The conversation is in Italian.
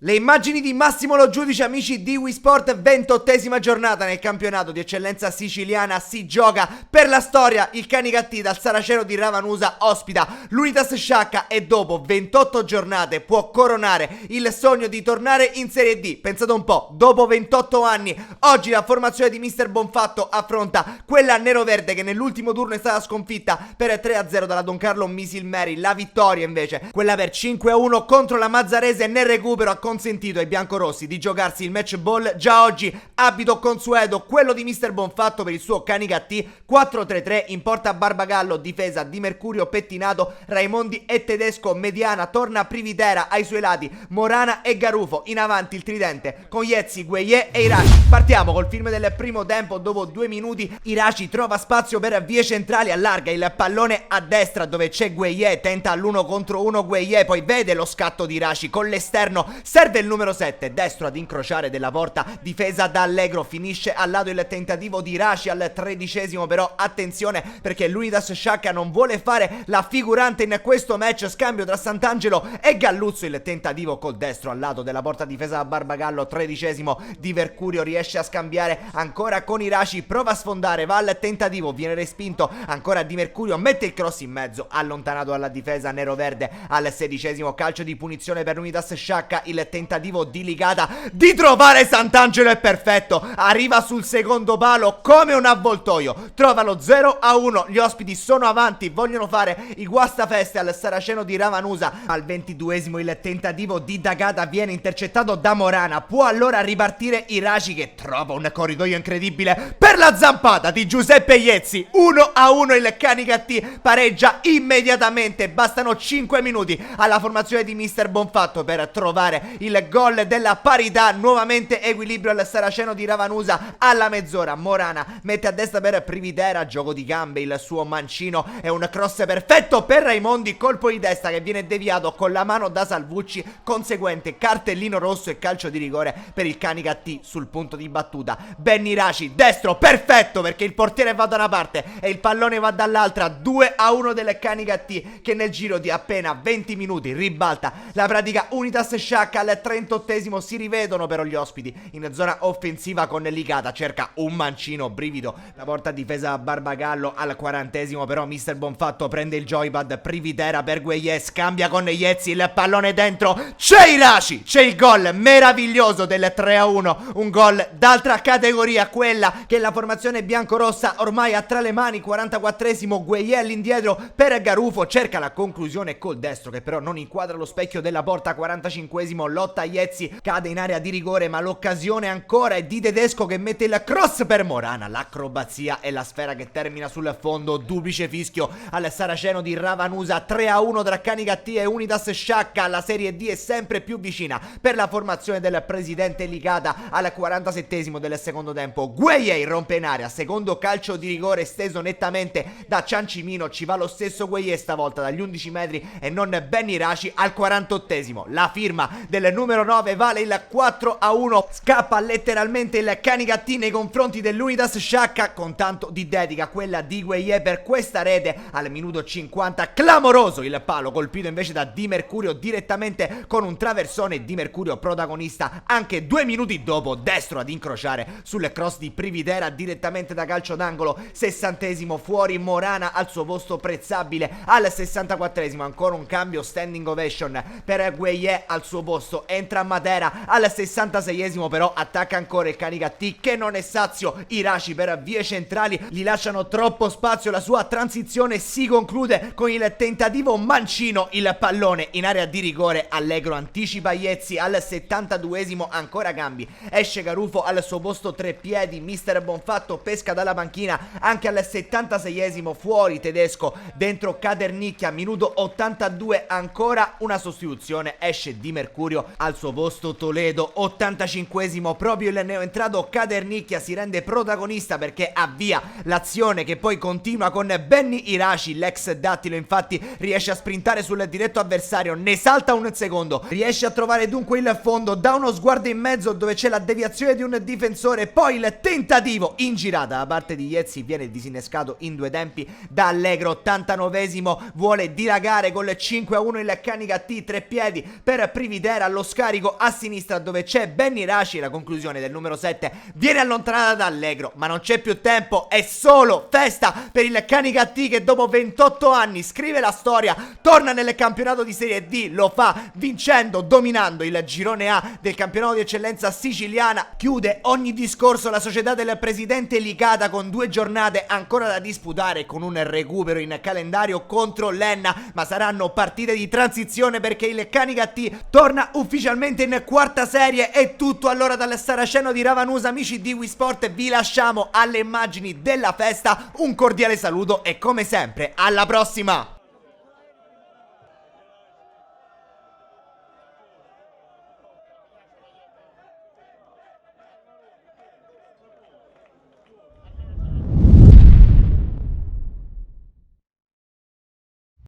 Le immagini di Massimo Lo Giudice, amici di Wii Sport, 28esima giornata nel campionato di eccellenza siciliana, si gioca per la storia. Il Canicattì dal Saraceno di Ravanusa ospita l'Unitas Sciacca e dopo 28 giornate può coronare il sogno di tornare in Serie D. Pensate un po', dopo 28 anni, oggi la formazione di Mister Bonfatto affronta quella neroverde che nell'ultimo turno è stata sconfitta per 3-0 dalla Don Carlo Misilmeri. La vittoria invece, quella per 5-1 contro la Mazzarese, nel recupero ha consentito ai biancorossi di giocarsi il match ball già oggi. Abito consueto, quello di Mister Bonfatto per il suo Canicattì. 4-3-3 in porta Barbagallo, difesa di Mercurio pettinato, Raimondi e Tedesco, mediana torna Privitera, ai suoi lati Morana e Garufo, in avanti il tridente con Iezzi, Gueye e Iraci. Partiamo col film del primo tempo. Dopo 2 minuti Iraci trova spazio per vie centrali, allarga il pallone a destra dove c'è Gueye, tenta l'1 contro 1 Gueye, poi vede lo scatto di Iraci con l'esterno, serve il numero 7, destro ad incrociare della porta, difesa da Allegro, finisce al lato il tentativo di Iraci al 13esimo, però attenzione perché l'Unitas Sciacca non vuole fare la figurante in questo match. Scambio tra Sant'Angelo e Galluzzo, il tentativo col destro al lato della porta, difesa da Barbagallo, 13esimo, Di Mercurio riesce a scambiare ancora con Iraci, prova a sfondare, va al tentativo, viene respinto, ancora Di Mercurio mette il cross in mezzo, allontanato dalla difesa neroverde al 16esimo, calcio di punizione per l'Unitas Sciacca. Il tentativo di Ligata di trovare Sant'Angelo è perfetto, arriva sul secondo palo come un avvoltoio, trova lo 0-1, gli ospiti sono avanti, vogliono fare i guastafeste al Saraceno di Ravanusa. Al 22esimo il tentativo di Dagata viene intercettato da Morana, può allora ripartire Iraci che trova un corridoio incredibile per la zampata di Giuseppe Iezzi. 1-1 il Canicattì pareggia immediatamente, bastano 5 minuti alla formazione di Mister Bonfatto per trovare il gol della parità. Nuovamente equilibrio al Saraceno di Ravanusa alla mezz'ora, Morana mette a destra per Privitera, gioco di gambe, il suo mancino è un cross perfetto per Raimondi, colpo di testa che viene deviato con la mano da Salvucci, conseguente cartellino rosso e calcio di rigore per il Canicattì sul punto di battuta. Benny Iraci, destro perfetto perché il portiere va da una parte e il pallone va dall'altra. 2-1 del Canicattì che nel giro di appena 20 minuti ribalta la pratica Unitas Sciacca. Al 38esimo si rivedono però gli ospiti in zona offensiva con Ligata, cerca un mancino, brivido, la porta difesa da Barbagallo. Al 40esimo però Mister Bonfatto prende il joypad, Privitera per Gueye, scambia con Iezzi, il pallone dentro, c'è Iraci, c'è il gol meraviglioso del 3-1, un gol d'altra categoria, quella che la formazione biancorossa ormai ha tra le mani. 44esimo, Gueye all'indietro per Garufo, cerca la conclusione col destro che però non inquadra lo specchio della porta. 45esimo, lotta Iezzi, cade in area di rigore ma l'occasione ancora è di Tedesco che mette il cross per Morana, l'acrobazia e la sfera che termina sul fondo. Duplice fischio al Saraceno di Ravanusa. 3-1 tra Canicattì e Unitas Sciacca. La Serie D è sempre più vicina per la formazione del presidente Ligata. Al 47esimo del secondo tempo Gueye rompe in area, secondo calcio di rigore steso nettamente da Ciancimino, ci va lo stesso Gueye stavolta dagli 11 metri e non Benny Iraci. Al 48esimo la firma del numero 9 vale il 4-1, scappa letteralmente il Canicattì nei confronti dell'Unitas Sciacca con tanto di dedica, quella di Gueye per questa rete. Al minuto 50 clamoroso il palo colpito invece da Di Mercurio direttamente con un traversone. Di Mercurio protagonista anche 2 minuti dopo, destro ad incrociare sul cross di Privitera direttamente da calcio d'angolo. 60esimo, fuori Morana al suo posto Prezzabile. Al 64esimo ancora un cambio, standing ovation per Gueye, al suo posto entra Matera. Al 66esimo però attacca ancora il Canicattì che non è sazio, Iraci per vie centrali gli lasciano troppo spazio, la sua transizione si conclude con il tentativo mancino, il pallone in area di rigore, Allegro anticipa Iezzi. Al 72esimo ancora cambi, esce Garufo al suo posto tre piedi, Mister Bonfatto pesca dalla panchina. Anche al 76esimo fuori Tedesco, dentro Caternicchia. Minuto 82 ancora una sostituzione, esce Di Mercurio, al suo posto Toledo. 85esimo proprio il neoentrato Caternicchia si rende protagonista perché avvia l'azione che poi continua con Benny Iraci. L'ex dattilo infatti riesce a sprintare sul diretto avversario, ne salta un secondo, riesce a trovare dunque il fondo, dà uno sguardo in mezzo dove c'è la deviazione di un difensore, poi il tentativo in girata da parte di Iezzi viene disinnescato in 2 tempi da Allegro. 89esimo vuole dilagare col 5-1 il Canicattì, tre piedi per Privitera, allo scarico a sinistra dove c'è Benny Raci. La conclusione del numero 7 viene allontanata da Allegro, ma non c'è più tempo, è solo festa per il Canicattì che dopo 28 anni scrive la storia, torna nel campionato di Serie D, lo fa vincendo, dominando il girone A del campionato di eccellenza siciliana. Chiude ogni discorso la società del presidente Licata con 2 giornate ancora da disputare, con un recupero in calendario contro l'Enna, ma saranno partite di transizione perché il Canicattì torna ufficialmente in quarta serie. È tutto allora dal Saraceno di Ravanusa. Amici di Wii Sport, vi lasciamo alle immagini della festa, un cordiale saluto e come sempre alla prossima!